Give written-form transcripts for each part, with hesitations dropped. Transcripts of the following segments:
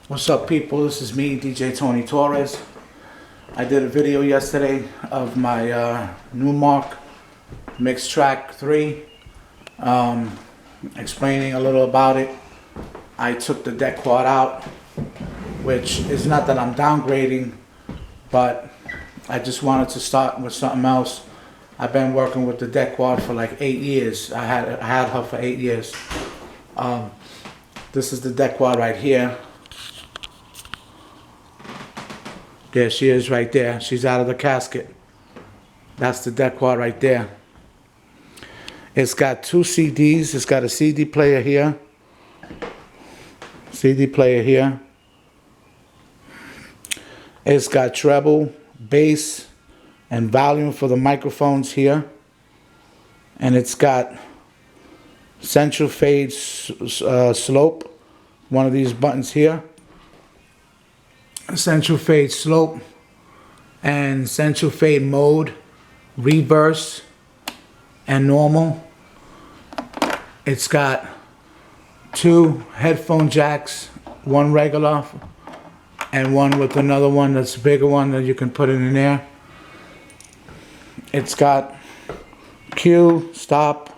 What's up, people? This is me, DJ Tony Torres. I did a video yesterday of my Newmark Mix Track 3, explaining a little about it. I took the deck quad out, which is not that I'm downgrading, but I just wanted to start with something else. I've been working with the deck quad for like 8 years. I had her for 8 years. This is the deck quad right here. There she is right there. She's out of the casket. That's the deck quad right there. It's got 2 CDs. It's got a CD player here. CD player here. It's got treble, bass, and volume for the microphones here. And it's got central fade slope. One of these buttons here. Central fade slope and central fade mode, reverse and normal. It's got 2 headphone jacks, one regular and one with another one that's a bigger one that you can put it in there. It's got cue, stop,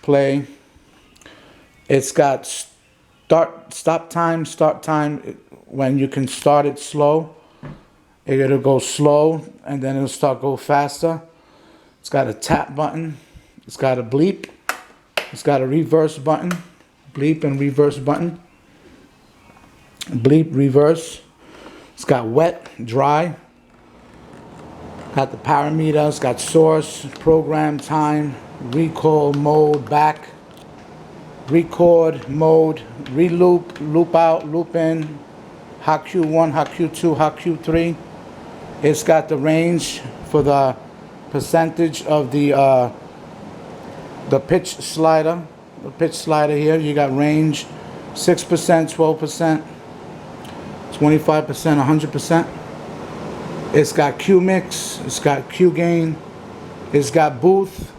play. It's got stop time, start time. When you can start it slow, it'll go slow and then it'll start go faster. It's got a tap button. It's got a bleep. It's got a reverse button. Bleep and reverse button. Bleep, reverse. It's got wet, dry. Got the parameter. It's got source, program, time, recall, mode, back, record, mode, reloop, loop out, loop in. Hot Q1, Hot Q2, Hot Q3. It's got the range for the percentage of the pitch slider. The pitch slider here, you got range 6%, 12%, 25%, 100%. It's got Q mix, it's got Q gain, it's got booth,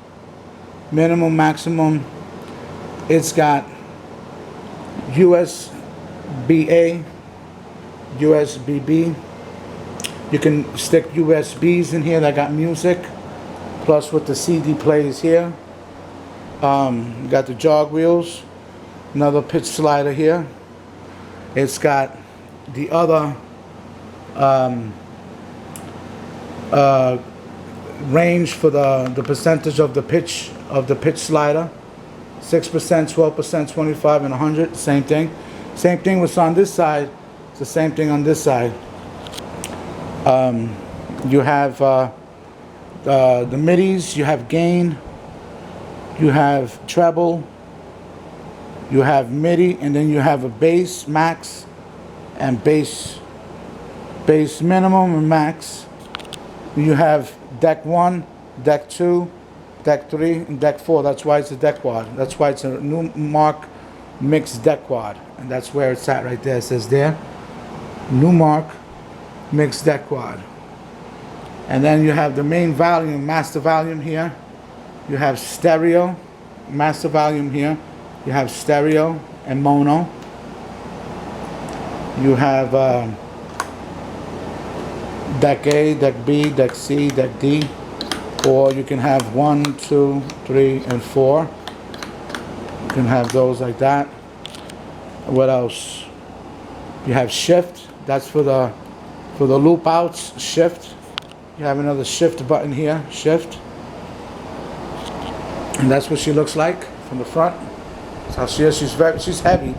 minimum, maximum. It's got USB-A, USB-B. You can stick USBs in here that got music, plus with the CD plays here. You got the jog wheels, another pitch slider here. It's got the other range for the percentage of the pitch slider. 6%, 12%, 25, and 100. Same thing. Same thing was on this side. It's the same thing on this side. You have the midis. You have gain. You have treble. You have MIDI, and then you have a bass max and bass minimum and max. You have deck 1, deck 2, deck 3, and deck 4. That's why it's a deck quad. That's why it's a Newmark mixed deck quad. And that's where it's at right there. It says there, Newmark mixed deck quad. And then you have the main volume, master volume here. You have stereo, master volume here. You have stereo and mono. You have deck A, deck B, deck C, deck D. Or you can have 1, 2, 3, and 4. You can have those like that. What else? You have shift. That's for the loop outs. Shift. You have another shift button here. Shift. And that's what she looks like from the front. That's how she is. She's heavy.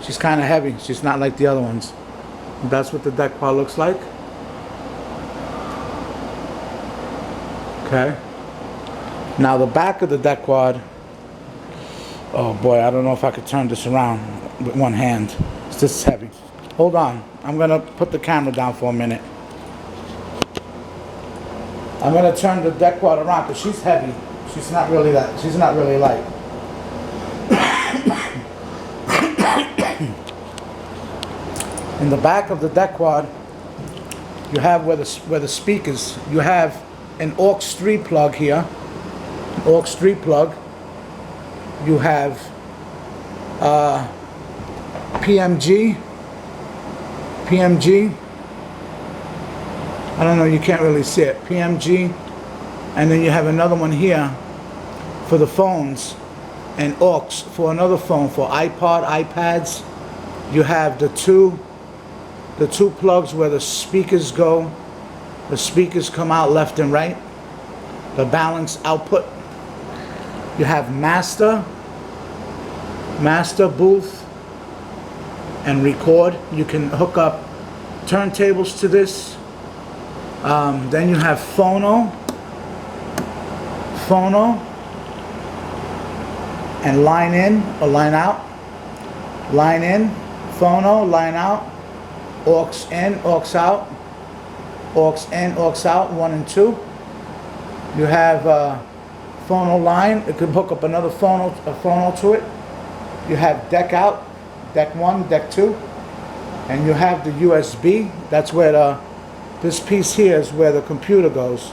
She's kind of heavy. She's not like the other ones. And that's what the deck quad looks like. Okay. Now the back of the deck quad. Oh boy, I don't know if I could turn this around with one hand. It's just heavy. Hold on. I'm gonna put the camera down for a minute. I'm gonna turn the deck quad around because she's heavy. She's not really light. In the back of the deck quad, you have where the speakers. You have an aux 3 plug here. Aux 3 plug. You have PMG PMG. I don't know, you can't really see it. PMG. And then you have another one here for the phones, and aux for another phone for iPod, iPads. You have the two plugs where the speakers go. The speakers come out left and right. The balance output. You have master booth, and record. You can hook up turntables to this. Then you have phono, and line in or line out. Line in, phono, line out, aux in, aux out, aux in, aux out, 1 and 2. You have phono line. It could hook up another phono to it. You have deck out, deck 1, deck 2, and you have the USB. That's where this piece here is where the computer goes.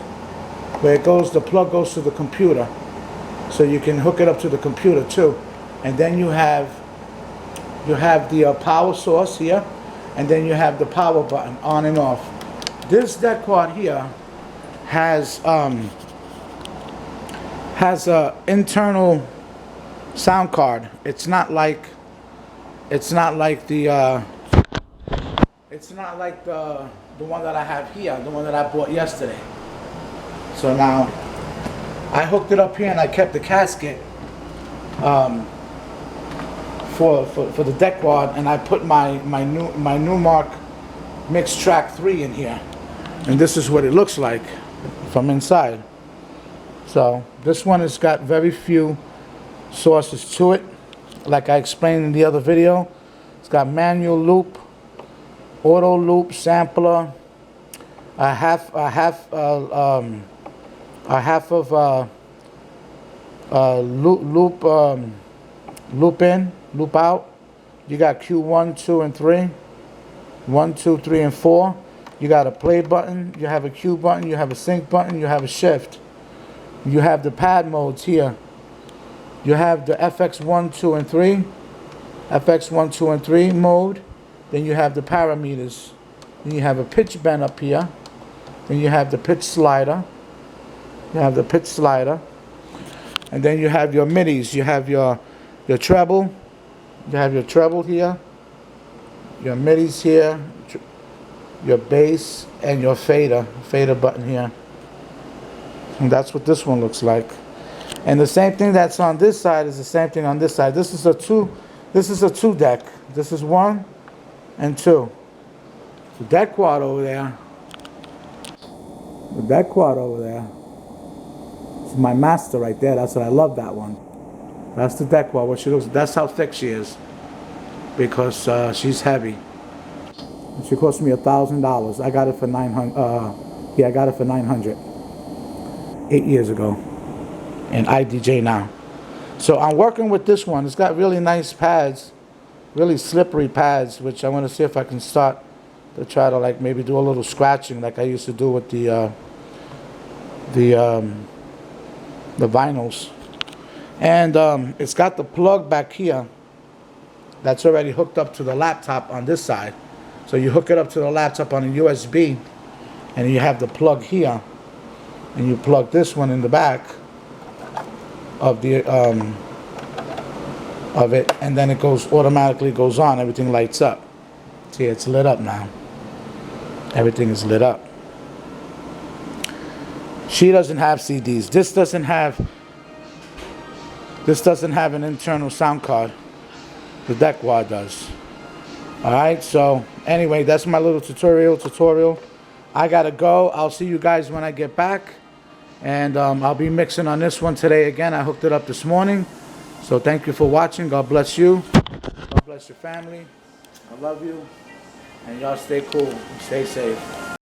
Where it goes, the plug goes to the computer. So you can hook it up to the computer too. And then you have the power source here, and then you have the power button on and off. This deck quad here has a internal sound card. It's not like the one that I have here, the one that I bought yesterday. So now I hooked it up here and I kept the casket for the deck quad, and I put my Newmark Mix Track 3 in here, and this is what it looks like from inside. So this one has got very few sources to it, like I explained in the other video. It's got manual loop, auto loop, sampler, a half of loop in, loop out. You got Q1, 2, and 3. 1, 2, 3, and 4. You got a play button. You have a Q button. You have a sync button. You have a shift. You have the pad modes here. You have the FX1, 2, and 3. FX1, 2, and 3 mode. Then you have the parameters. Then you have a pitch bend up here. Then you have the pitch slider. You have the pitch slider. And then you have your midis. You have your treble. You have your treble here. Your midis here. Your bass and your fader button here. And that's what this one looks like. And the same thing that's on this side is the same thing on this side. This is a two deck. This is 1 and 2. The deck quad over there. The deck quad over there. It's my master right there. That's what I love, that one. That's the deck quad. What she looks. That's how thick she is. Because she's heavy. She cost me $1,000. I got it for $900. Yeah, I got it for $900. 8 years ago. And IDJ now. So I'm working with this one. It's got really nice pads, really slippery pads, which I want to see if I can start to try to like maybe do a little scratching like I used to do with the vinyls. And it's got the plug back here that's already hooked up to the laptop on this side. So you hook it up to the laptop on a USB, and you have the plug here, and you plug this one in the back of the of it, and then it automatically goes on. Everything lights up. See, it's lit up now. Everything is lit up. She doesn't have CDs. This doesn't have an internal sound card. The deck quad does. Alright, so anyway, that's my little tutorial. I gotta go. I'll see you guys when I get back. And I'll be mixing on this one today again. I hooked it up this morning. So thank you for watching. God bless you. God bless your family. I love you. And y'all stay cool. Stay safe.